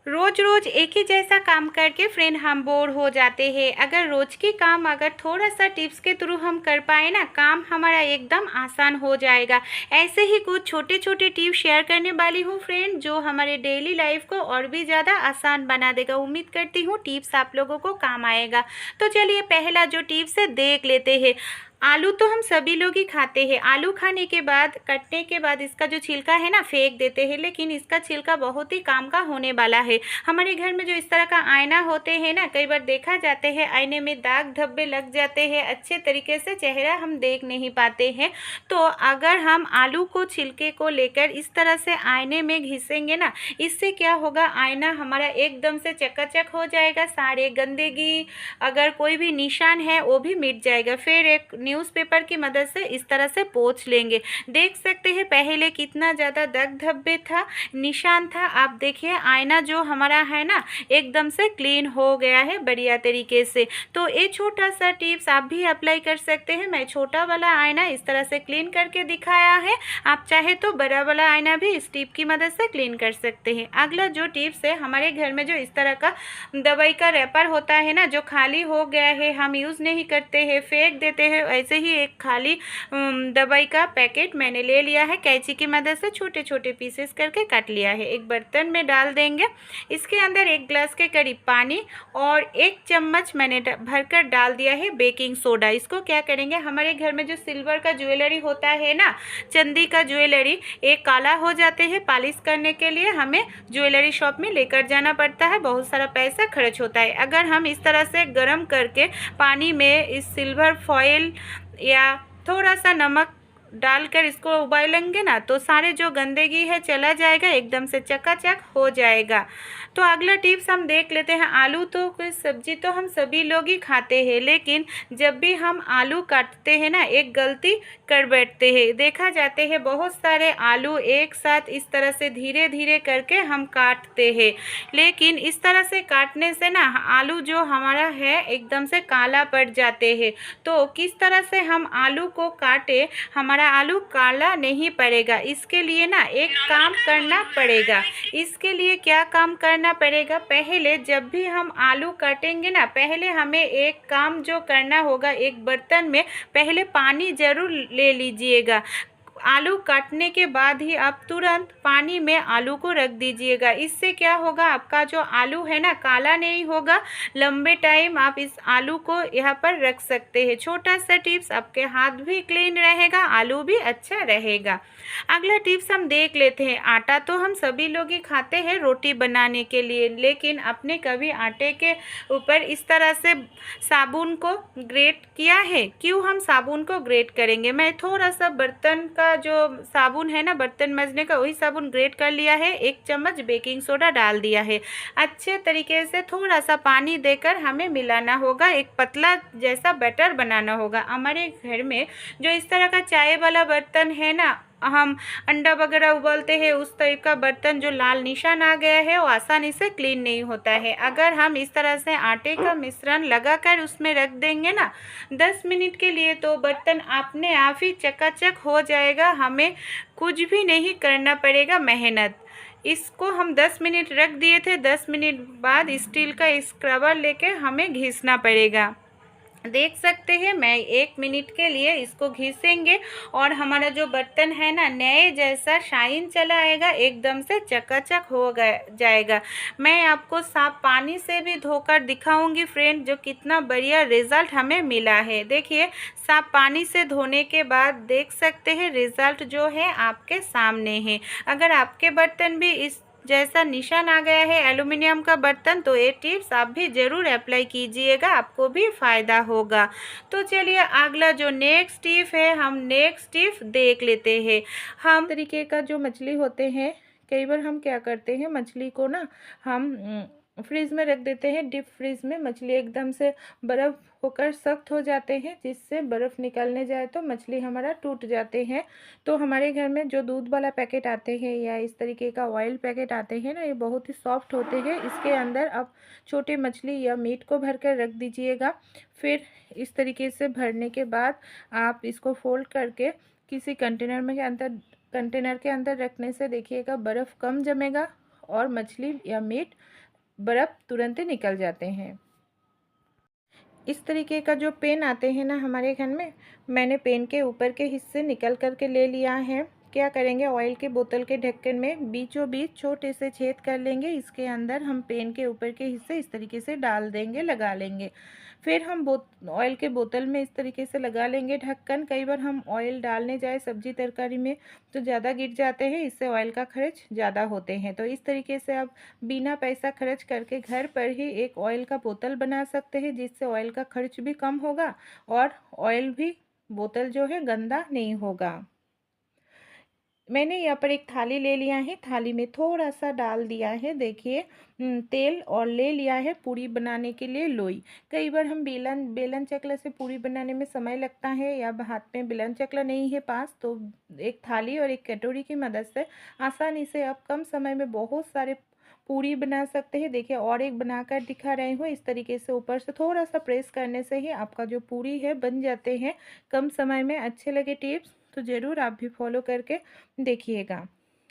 रोज रोज एक ही जैसा काम करके फ्रेंड हम बोर हो जाते हैं। अगर रोज की काम अगर थोड़ा सा टिप्स के थ्रू हम कर पाए ना, काम हमारा एकदम आसान हो जाएगा। ऐसे ही कुछ छोटे छोटे टिप्स शेयर करने वाली हूँ फ्रेंड, जो हमारे डेली लाइफ को और भी ज़्यादा आसान बना देगा। उम्मीद करती हूँ टिप्स आप लोगों को काम आएगा। तो चलिए पहला जो टिप्स है देख लेते हैं। आलू तो हम सभी लोग ही खाते हैं। आलू खाने के बाद, कटने के बाद इसका जो छिलका है ना फेंक देते हैं, लेकिन इसका छिलका बहुत ही काम का होने वाला है। हमारे घर में जो इस तरह का आईना होते हैं ना, कई बार देखा जाते हैं आईने में दाग धब्बे लग जाते हैं, अच्छे तरीके से चेहरा हम देख नहीं पाते हैं। तो अगर हम आलू को छिलके को लेकर इस तरह से आईने में घिसेंगे ना, इससे क्या होगा, आईना हमारा एकदम से चकाचक हो जाएगा। सारे गंदगी, अगर कोई भी निशान है वो भी मिट जाएगा। फिर एक न्यूज़पेपर की मदद से इस तरह से पोंछ लेंगे। देख सकते हैं पहले कितना ज़्यादा दाग धब्बे था, निशान था। आप देखिए आईना जो हमारा है ना एकदम से क्लीन हो गया है बढ़िया तरीके से। तो ये छोटा सा टिप्स आप भी अप्लाई कर सकते हैं। मैं छोटा वाला आईना इस तरह से क्लीन करके दिखाया है, आप चाहे तो बड़ा वाला आईना भी इस टिप की मदद से क्लीन कर सकते हैं। अगला जो टिप्स है, हमारे घर में जो इस तरह का दवाई का रैपर होता है ना, जो खाली हो गया है, हम यूज़ नहीं करते हैं, फेंक देते हैं, ऐसे ही एक खाली दवाई का पैकेट मैंने ले लिया है। कैंची की मदद से छोटे छोटे पीसेस करके काट लिया है। एक बर्तन में डाल देंगे। इसके अंदर 1 गिलास के करीब पानी और 1 चम्मच मैंने भरकर डाल दिया है बेकिंग सोडा। इसको क्या करेंगे, हमारे घर में जो सिल्वर का ज्वेलरी होता है ना, चांदी का ज्वेलरी, एक काला हो जाते हैं, पॉलिश करने के लिए हमें ज्वेलरी शॉप में लेकर जाना पड़ता है, बहुत सारा पैसा खर्च होता है। अगर हम इस तरह से गर्म करके पानी में इस सिल्वर फॉयल या थोड़ा सा नमक डालकर इसको उबालेंगे ना, तो सारे जो गंदगी है चला जाएगा, एकदम से चकाचक हो जाएगा। तो अगला टिप्स हम देख लेते हैं। आलू तो कोई सब्जी तो हम सभी लोग ही खाते हैं, लेकिन जब भी हम आलू काटते हैं ना, एक गलती कर बैठते हैं। देखा जाते हैं बहुत सारे आलू एक साथ इस तरह से धीरे धीरे करके हम काटते हैं, लेकिन इस तरह से काटने से ना आलू जो हमारा है एकदम से काला पड़ जाते हैं। तो किस तरह से हम आलू को काटे, हमारा आलू काला नहीं पड़ेगा, इसके लिए ना एक काम करना पड़ेगा। इसके लिए क्या काम करना पड़ेगा, पहले जब भी हम आलू काटेंगे ना, पहले हमें एक काम जो करना होगा, एक बर्तन में पहले पानी ज़रूर ले लीजिएगा। आलू काटने के बाद ही आप तुरंत पानी में आलू को रख दीजिएगा। इससे क्या होगा, आपका जो आलू है ना काला नहीं होगा, लंबे टाइम आप इस आलू को यहाँ पर रख सकते हैं। छोटा सा टिप्स, आपके हाथ भी क्लीन रहेगा, आलू भी अच्छा रहेगा। अगला टिप्स हम देख लेते हैं। आटा तो हम सभी लोग ही खाते हैं रोटी बनाने के लिए, लेकिन आपने कभी आटे के ऊपर इस तरह से साबुन को ग्रेट किया है? क्यों हम साबुन को ग्रेट करेंगे, मैं थोड़ा सा बर्तन का जो साबुन है ना, बर्तन मजने का, वही साबुन ग्रेट कर लिया है, 1 चम्मच बेकिंग सोडा डाल दिया है। अच्छे तरीके से थोड़ा सा पानी देकर हमें मिलाना होगा, एक पतला जैसा बैटर बनाना होगा। हमारे घर में जो इस तरह का चाय वाला बर्तन है ना, हम अंडा वगैरह उबालते हैं, उस टाइप का बर्तन जो लाल निशान आ गया है वो आसानी से क्लीन नहीं होता है। अगर हम इस तरह से आटे का मिश्रण लगाकर उसमें रख देंगे ना 10 मिनट के लिए, तो बर्तन अपने आप ही चकाचक हो जाएगा, हमें कुछ भी नहीं करना पड़ेगा मेहनत। इसको हम 10 मिनट रख दिए थे, 10 मिनट बाद स्टील का स्क्रबर लेके हमें घिसना पड़ेगा। देख सकते हैं, मैं 1 मिनट के लिए इसको घिसेंगे और हमारा जो बर्तन है ना नए जैसा शाइन चला आएगा, एकदम से चकाचक हो जाएगा। मैं आपको साफ पानी से भी धोकर दिखाऊंगी फ्रेंड, जो कितना बढ़िया रिज़ल्ट हमें मिला है। देखिए साफ पानी से धोने के बाद देख सकते हैं रिज़ल्ट जो है आपके सामने है। अगर आपके बर्तन भी इस जैसा निशान आ गया है एल्युमिनियम का बर्तन, तो ये टिप्स आप भी ज़रूर अप्लाई कीजिएगा, आपको भी फ़ायदा होगा। तो चलिए अगला जो नेक्स्ट टिप है, हम नेक्स्ट टिप देख लेते हैं। हम तरीके का जो मछली होते हैं, कई बार हम क्या करते हैं, मछली को ना हम फ्रीज़ में रख देते हैं, डीप फ्रीज़ में। मछली एकदम से बर्फ़ होकर सख्त हो जाते हैं, जिससे बर्फ़ निकलने जाए तो मछली हमारा टूट जाते हैं। तो हमारे घर में जो दूध वाला पैकेट आते हैं या इस तरीके का ऑयल पैकेट आते हैं ना, ये बहुत ही सॉफ्ट होते हैं। इसके अंदर आप छोटी मछली या मीट को भर कर रख दीजिएगा। फिर इस तरीके से भरने के बाद आप इसको फोल्ड करके किसी कंटेनर के अंदर रखने से देखिएगा बर्फ़ कम जमेगा और मछली या मीट बर्फ़ तुरंत ही निकल जाते हैं। इस तरीके का जो पेन आते हैं ना हमारे घर में, मैंने पेन के ऊपर के हिस्से निकल कर के ले लिया है। क्या करेंगे, ऑयल के बोतल के ढक्कन में बीचों बीच छोटे से छेद कर लेंगे। इसके अंदर हम पेन के ऊपर के हिस्से इस तरीके से डाल देंगे, लगा लेंगे। फिर हम ऑयल के बोतल में इस तरीके से लगा लेंगे ढक्कन। कई बार हम ऑयल डालने जाए सब्जी तरकारी में तो ज़्यादा गिर जाते हैं, इससे ऑयल का खर्च ज़्यादा होते हैं। तो इस तरीके से आप बिना पैसा खर्च करके घर पर ही एक ऑयल का बोतल बना सकते हैं, जिससे ऑयल का खर्च भी कम होगा और ऑयल भी बोतल जो है गंदा नहीं होगा। मैंने यहाँ पर एक थाली ले लिया है, थाली में थोड़ा सा डाल दिया है देखिए तेल, और ले लिया है पूरी बनाने के लिए लोई। कई बार हम बेलन चकला से पूरी बनाने में समय लगता है या हाथ में बेलन चकला नहीं है पास, तो एक थाली और एक कटोरी की मदद से आसानी से आप कम समय में बहुत सारे पूरी बना सकते हैं। देखिए और एक बनाकर दिखा रही हूँ। इस तरीके से ऊपर से थोड़ा सा प्रेस करने से ही आपका जो पूरी है बन जाते हैं कम समय में। अच्छे लगे टिप्स तो ज़रूर आप भी फॉलो करके देखिएगा।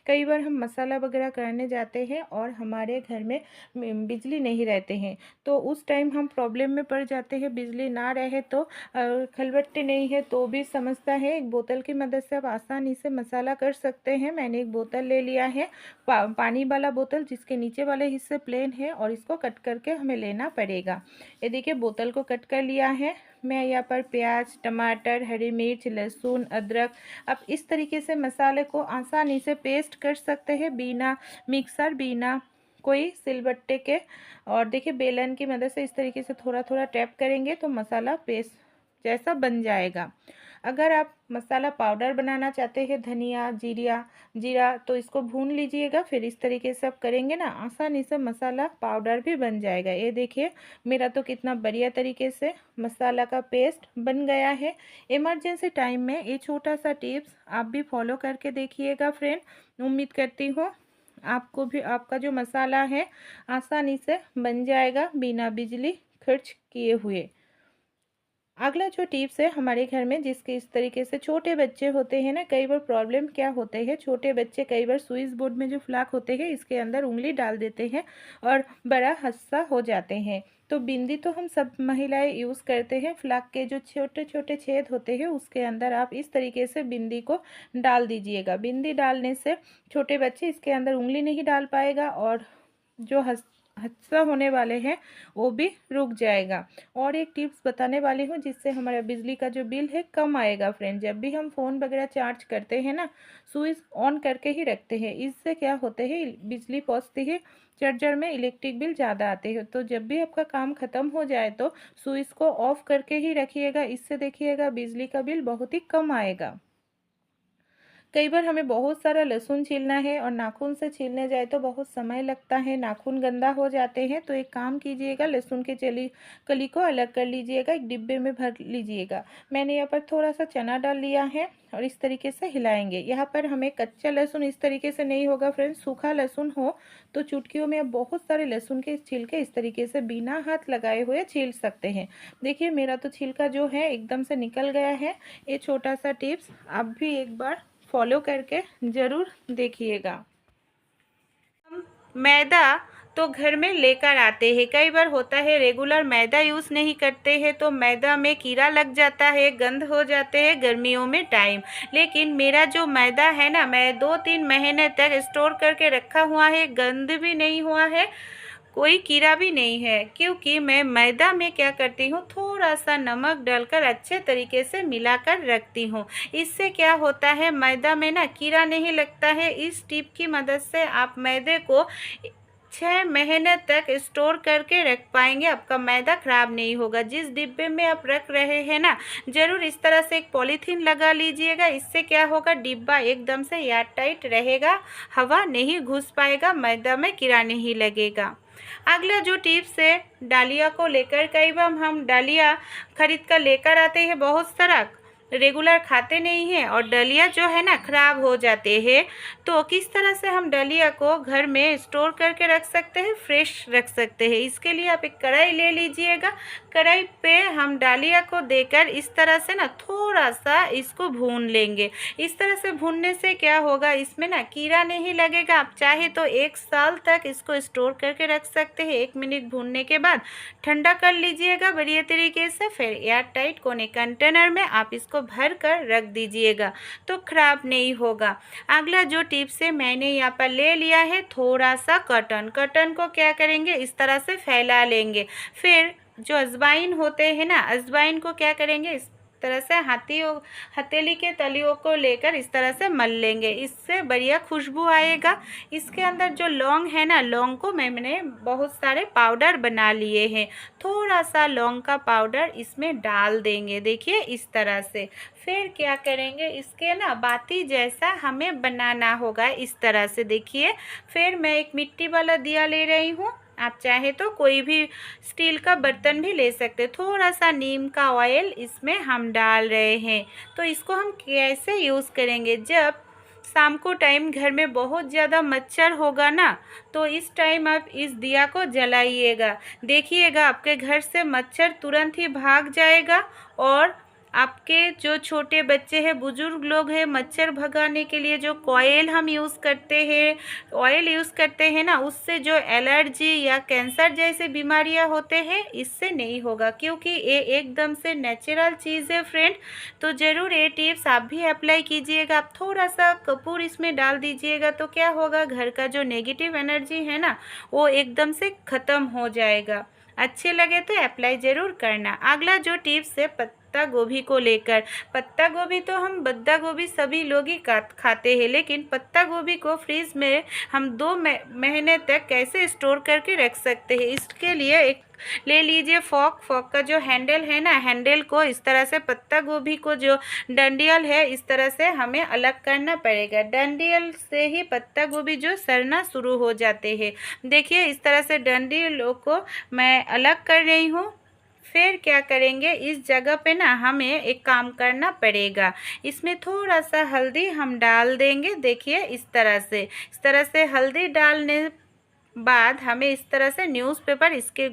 कई बार हम मसाला वगैरह करने जाते हैं और हमारे घर में बिजली नहीं रहते हैं, तो उस टाइम हम प्रॉब्लम में पड़ जाते हैं। बिजली ना रहे तो खलबट्टे नहीं है तो भी समझता है, एक बोतल की मदद से आप आसानी से मसाला कर सकते हैं। मैंने एक बोतल ले लिया है, पानी वाला बोतल, जिसके नीचे वाले हिस्से प्लेन है और इसको कट करके हमें लेना पड़ेगा। ये देखिए बोतल को कट कर लिया है। मैं यहाँ पर प्याज, टमाटर, हरी मिर्च, लहसुन, अदरक, आप इस तरीके से मसाले को आसानी से पेस्ट कर सकते हैं बिना मिक्सर, बिना कोई सिलबट्टे के। और देखिए बेलन की मदद से इस तरीके से थोड़ा थोड़ा टैप करेंगे तो मसाला पेस्ट जैसा बन जाएगा। अगर आप मसाला पाउडर बनाना चाहते हैं, धनिया, जीरा, तो इसको भून लीजिएगा। फिर इस तरीके से आप करेंगे ना, आसानी से मसाला पाउडर भी बन जाएगा। ये देखिए मेरा तो कितना बढ़िया तरीके से मसाला का पेस्ट बन गया है। इमरजेंसी टाइम में ये छोटा सा टिप्स आप भी फॉलो करके देखिएगा फ्रेंड। उम्मीद करती हूँ आपको भी आपका जो मसाला है आसानी से बन जाएगा बिना बिजली खर्च किए हुए। अगला जो टिप्स है हमारे घर में, जिसके इस तरीके से छोटे बच्चे होते हैं ना, कई बार प्रॉब्लम क्या होते हैं, छोटे बच्चे कई बार स्विच बोर्ड में जो फ्लाक होते हैं इसके अंदर उंगली डाल देते हैं और बड़ा हादसा हो जाते हैं। तो बिंदी तो हम सब महिलाएं यूज़ करते हैं। फ्लाक के जो छोटे छोटे छेद होते हैं उसके अंदर आप इस तरीके से बिंदी को डाल दीजिएगा। बिंदी डालने से छोटे बच्चे इसके अंदर उंगली नहीं डाल पाएगा और जो हादसा होने वाले हैं वो भी रुक जाएगा। और एक टिप्स बताने वाली हूँ जिससे हमारा बिजली का जो बिल है कम आएगा फ्रेंड। जब भी हम फ़ोन वगैरह चार्ज करते हैं ना, स्विच ऑन करके ही रखते हैं। इससे क्या होते हैं, बिजली पहुँचती है चार्जर में, इलेक्ट्रिक बिल ज़्यादा आते हैं। तो जब भी आपका काम ख़त्म हो जाए तो स्विच को ऑफ करके ही रखिएगा। इससे देखिएगा बिजली का बिल बहुत ही कम आएगा। कई बार हमें बहुत सारा लहसुन छीलना है और नाखून से छीलने जाए तो बहुत समय लगता है, नाखून गंदा हो जाते हैं। तो एक काम कीजिएगा, लहसुन के कली को अलग कर लीजिएगा, एक डिब्बे में भर लीजिएगा। मैंने यहाँ पर थोड़ा सा चना डाल लिया है और इस तरीके से हिलाएंगे। यहाँ पर हमें कच्चा लहसुन इस तरीके से नहीं होगा फ्रेंड्स, सूखा लहसुन हो तो चुटकियों में आप बहुत सारे लहसुन के छिलके इस तरीके से बिना हाथ लगाए हुए छील सकते हैं। देखिए मेरा तो छिलका जो है एकदम से निकल गया है। ये छोटा सा टिप्स आप भी एक बार फॉलो करके ज़रूर देखिएगा। हम मैदा तो घर में लेकर आते हैं। कई बार होता है रेगुलर मैदा यूज़ नहीं करते हैं तो मैदा में कीड़ा लग जाता है, गंद हो जाते हैं गर्मियों में टाइम। लेकिन मेरा जो मैदा है ना, मैं 2-3 महीने तक स्टोर करके रखा हुआ है, गंद भी नहीं हुआ है, कोई कीड़ा भी नहीं है। क्योंकि मैं मैदा में क्या करती हूँ, थोड़ा सा नमक डालकर अच्छे तरीके से मिलाकर रखती हूँ। इससे क्या होता है, मैदा में ना कीड़ा नहीं लगता है। इस टिप की मदद से आप मैदे को 6 महीने तक स्टोर करके रख पाएंगे, आपका मैदा ख़राब नहीं होगा। जिस डिब्बे में आप रख रहे हैं ना, ज़रूर इस तरह से एक पॉलीथीन लगा लीजिएगा। इससे क्या होगा, डिब्बा एकदम से एयर टाइट रहेगा, हवा नहीं घुस पाएगा, मैदा में कीड़ा नहीं लगेगा। अगला जो टिप्स है, डालिया को लेकर, कई बार हम डालिया खरीद कर लेकर आते हैं बहुत सारा, रेगुलर खाते नहीं हैं और दलिया जो है ना ख़राब हो जाते हैं। तो किस तरह से हम दलिया को घर में स्टोर करके रख सकते हैं, फ्रेश रख सकते हैं, इसके लिए आप एक कढ़ाई ले लीजिएगा। कढ़ाई पे हम दलिया को देकर इस तरह से ना थोड़ा सा इसको भून लेंगे। इस तरह से भूनने से क्या होगा, इसमें ना कीड़ा नहीं लगेगा। आप चाहे तो 1 साल तक इसको स्टोर करके रख सकते हैं। 1 मिनट भूनने के बाद ठंडा कर लीजिएगा बढ़िया तरीके से। फिर एयर टाइट कोने कंटेनर में आप इसको भर कर रख दीजिएगा, तो ख़राब नहीं होगा। अगला जो टिप्स है, मैंने यहाँ पर ले लिया है थोड़ा सा कॉटन। कॉटन को क्या करेंगे, इस तरह से फैला लेंगे। फिर जो अजवाइन होते हैं ना, अजवाइन को क्या करेंगे, इस तरह से हथेली के तलियों को लेकर इस तरह से मल लेंगे, इससे बढ़िया खुशबू आएगा। इसके अंदर जो लौंग है ना, लौंग को मैंने बहुत सारे पाउडर बना लिए हैं। थोड़ा सा लौंग का पाउडर इसमें डाल देंगे, देखिए इस तरह से। फिर क्या करेंगे, इसके ना बाती जैसा हमें बनाना होगा, इस तरह से देखिए। फिर मैं एक मिट्टी वाला दिया ले रही हूँ, आप चाहे तो कोई भी स्टील का बर्तन भी ले सकते। थोड़ा सा नीम का ऑयल इसमें हम डाल रहे हैं। तो इसको हम कैसे यूज़ करेंगे, जब शाम को टाइम घर में बहुत ज़्यादा मच्छर होगा ना, तो इस टाइम आप इस दिया को जलाइएगा। देखिएगा आपके घर से मच्छर तुरंत ही भाग जाएगा। और आपके जो छोटे बच्चे हैं, बुजुर्ग लोग हैं, मच्छर भगाने के लिए जो कॉयल हम यूज़ करते हैं, ऑयल यूज़ करते हैं ना, उससे जो एलर्जी या कैंसर जैसे बीमारियां होते हैं, इससे नहीं होगा, क्योंकि ये एकदम से नेचुरल चीज़ है फ्रेंड। तो ज़रूर ये टिप्स आप भी अप्लाई कीजिएगा। आप थोड़ा सा कपूर इसमें डाल दीजिएगा, तो क्या होगा, घर का जो नेगेटिव एनर्जी है ना, वो एकदम से ख़त्म हो जाएगा। अच्छे लगे तो अप्लाई ज़रूर करना। अगला जो टिप्स है पत्ता गोभी को लेकर। पत्ता गोभी तो हम बद्दा गोभी सभी लोग ही खाते हैं, लेकिन पत्ता गोभी को फ्रीज में हम 2 महीने तक कैसे स्टोर करके रख सकते हैं, इसके लिए एक ले लीजिए फॉक। फॉक का जो हैंडल है ना, हैंडल को इस तरह से पत्ता गोभी को जो डंडियल है, इस तरह से हमें अलग करना पड़ेगा। डंडियल से ही पत्ता गोभी जो सड़ना शुरू हो जाते हैं। देखिए इस तरह से डंडियों को मैं अलग कर रही हूँ। फिर क्या करेंगे, इस जगह पे ना हमें एक काम करना पड़ेगा। इसमें थोड़ा सा हल्दी हम डाल देंगे, देखिए इस तरह से हल्दी डालने बाद हमें इस तरह से न्यूज़पेपर इसके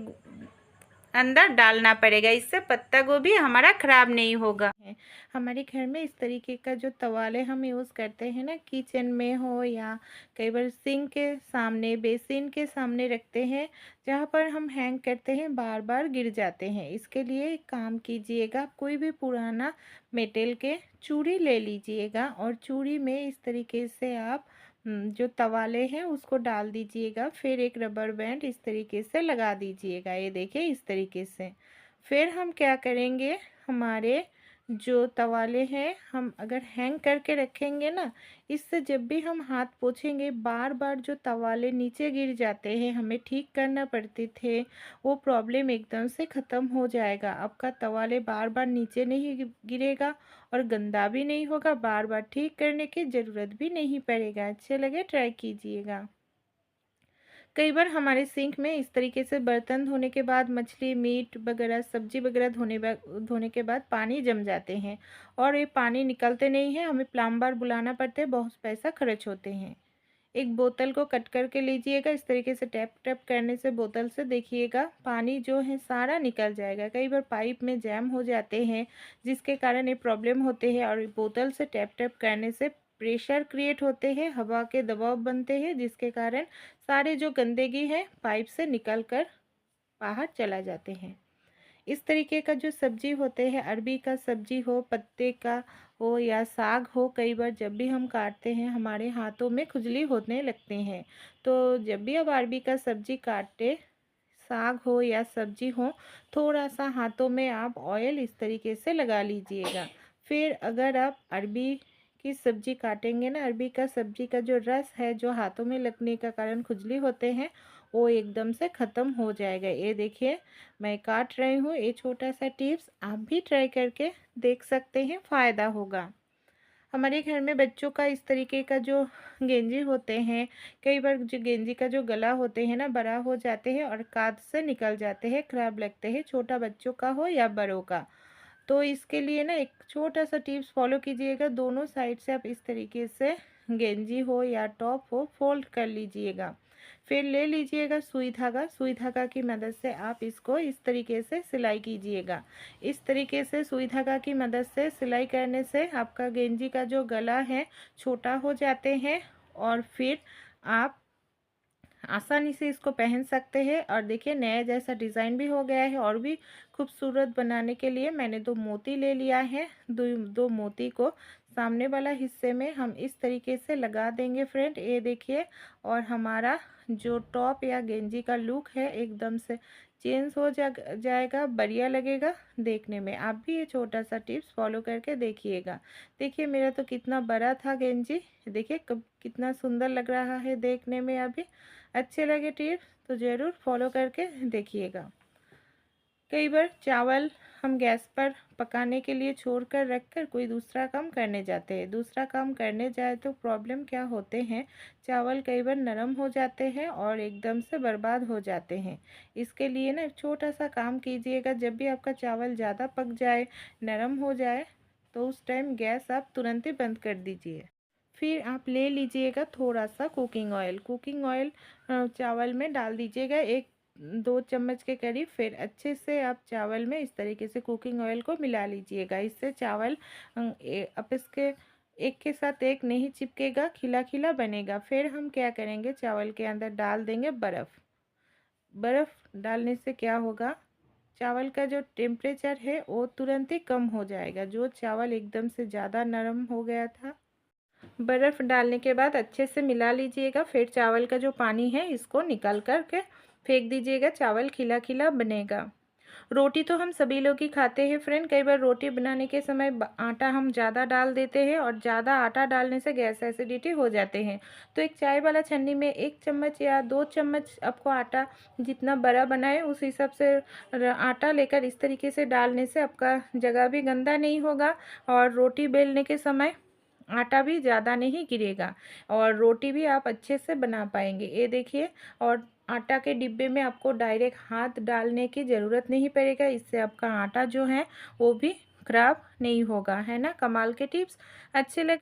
अंदर डालना पड़ेगा, इससे पत्ता गोभी हमारा ख़राब नहीं होगा। हमारे घर में इस तरीके का जो तवाले हम यूज़ करते हैं ना, किचन में हो या कई बार सिंक के सामने, बेसिन के सामने रखते हैं, जहाँ पर हम हैंग करते हैं, बार बार गिर जाते हैं। इसके लिए एक काम कीजिएगा, कोई भी पुराना मेटल के चूड़ी ले लीजिएगा और चूड़ी में इस तरीके से आप जो तवाले हैं उसको डाल दीजिएगा। फिर एक रबर बैंड इस तरीके से लगा दीजिएगा, ये देखिए इस तरीके से। फिर हम क्या करेंगे, हमारे जो तवाले हैं हम अगर हैंग करके रखेंगे ना, इससे जब भी हम हाथ पोंछेंगे, बार बार जो तवाले नीचे गिर जाते हैं, हमें ठीक करना पड़ते थे, वो प्रॉब्लम एकदम से ख़त्म हो जाएगा। आपका तवाले बार बार नीचे नहीं गिरेगा और गंदा भी नहीं होगा, बार बार ठीक करने की ज़रूरत भी नहीं पड़ेगा। अच्छे लगे ट्राई कीजिएगा। कई बार हमारे सिंक में इस तरीके से बर्तन धोने के बाद, मछली मीट वगैरह सब्जी वगैरह धोने के बाद पानी जम जाते हैं और ये पानी निकलते नहीं हैं, हमें प्लम्बर बुलाना पड़ता है, बहुत पैसा खर्च होते हैं। एक बोतल को कट करके लीजिएगा, इस तरीके से टैप टैप करने से बोतल से देखिएगा पानी जो है सारा निकल जाएगा। कई बार पाइप में जैम हो जाते हैं, जिसके कारण ये प्रॉब्लम होते हैं, और बोतल से टैप टैप करने से प्रेशर क्रिएट होते हैं, हवा के दबाव बनते हैं, जिसके कारण सारे जो गंदगी है पाइप से निकल कर बाहर चला जाते हैं। इस तरीके का जो सब्जी होते हैं, अरबी का सब्जी हो, पत्ते का हो या साग हो, कई बार जब भी हम काटते हैं हमारे हाथों में खुजली होने लगते हैं। तो जब भी आप अरबी का सब्जी काटे, साग हो या सब्जी हो, थोड़ा सा हाथों में आप ऑयल इस तरीके से लगा लीजिएगा। फिर अगर आप अरबी की सब्जी काटेंगे ना, अरबी का सब्जी का जो रस है, जो हाथों में लगने का कारण खुजली होते हैं, वो एकदम से ख़त्म हो जाएगा। ये देखिए मैं काट रही हूँ। ये छोटा सा टिप्स आप भी ट्राई करके देख सकते हैं, फ़ायदा होगा। हमारे घर में बच्चों का इस तरीके का जो गेंजी होते हैं, कई बार जो गेंजी का जो गला होते हैं ना, बड़ा हो जाते हैं और काद से निकल जाते हैं, ख़राब लगते हैं, छोटा बच्चों का हो या बड़ों का। तो इसके लिए ना एक छोटा सा टिप्स फॉलो कीजिएगा। दोनों साइड से आप इस तरीके से गेंजी हो या टॉप हो फोल्ड कर लीजिएगा। फिर ले लीजिएगा सुई धागा की मदद से आप इसको इस तरीके से सिलाई कीजिएगा। इस तरीके से सुई धागा की मदद से सिलाई करने से आपका गेंजी का जो गला है छोटा हो जाते हैं और फिर आप आसानी से इसको पहन सकते हैं। और देखिए नया जैसा डिज़ाइन भी हो गया है। और भी खूबसूरत बनाने के लिए मैंने 2 मोती ले लिया है। दो मोती को सामने वाला हिस्से में हम इस तरीके से लगा देंगे फ्रेंड, ये देखिए। और हमारा जो टॉप या गेंजी का लुक है एकदम से चेंज हो जाएगा, बढ़िया लगेगा देखने में। आप भी ये छोटा सा टिप्स फॉलो करके देखिएगा। देखिए मेरा तो कितना बड़ा था गेंजी, देखिए कब कितना सुंदर लग रहा है देखने में। अभी अच्छे लगे टिप्स तो ज़रूर फॉलो करके देखिएगा। कई बार चावल हम गैस पर पकाने के लिए छोड़कर रखकर कोई दूसरा काम करने जाते हैं। दूसरा काम करने जाए तो प्रॉब्लम क्या होते हैं, चावल कई बार नरम हो जाते हैं और एकदम से बर्बाद हो जाते हैं। इसके लिए ना छोटा सा काम कीजिएगा, जब भी आपका चावल ज़्यादा पक जाए, नरम हो जाए, तो उस टाइम गैस आप तुरंत ही बंद कर दीजिए। फिर आप ले लीजिएगा थोड़ा सा कुकिंग ऑयल। कुकिंग ऑयल चावल में डाल दीजिएगा 1-2 चम्मच के करीब। फिर अच्छे से आप चावल में इस तरीके से कुकिंग ऑयल को मिला लीजिएगा। इससे चावल आपस के एक के साथ एक नहीं चिपकेगा, खिला खिला बनेगा। फिर हम क्या करेंगे, चावल के अंदर डाल देंगे बर्फ़। बर्फ़ डालने से क्या होगा, चावल का जो टेम्परेचर है वो तुरंत ही कम हो जाएगा। जो चावल एकदम से ज़्यादा नरम हो गया था, बर्फ़ डालने के बाद अच्छे से मिला लीजिएगा। फिर चावल का जो पानी है इसको निकाल कर के फेंक दीजिएगा, चावल खिला खिला बनेगा। रोटी तो हम सभी लोग ही खाते हैं फ्रेंड। कई बार रोटी बनाने के समय आटा हम ज़्यादा डाल देते हैं और ज़्यादा आटा डालने से गैस एसिडिटी हो जाते हैं। तो एक चाय वाला छन्नी में 1 चम्मच या 2 चम्मच आपको आटा जितना बड़ा बनाए उस हिसाब से आटा लेकर इस तरीके से डालने से आपका जगह भी गंदा नहीं होगा और रोटी बेलने के समय आटा भी ज़्यादा नहीं गिरेगा और रोटी भी आप अच्छे से बना पाएंगे। ये देखिए, और आटा के डिब्बे में आपको डायरेक्ट हाथ डालने की ज़रूरत नहीं पड़ेगा। इससे आपका आटा जो है वो भी ख़राब नहीं होगा, है ना। कमाल के टिप्स अच्छे लगे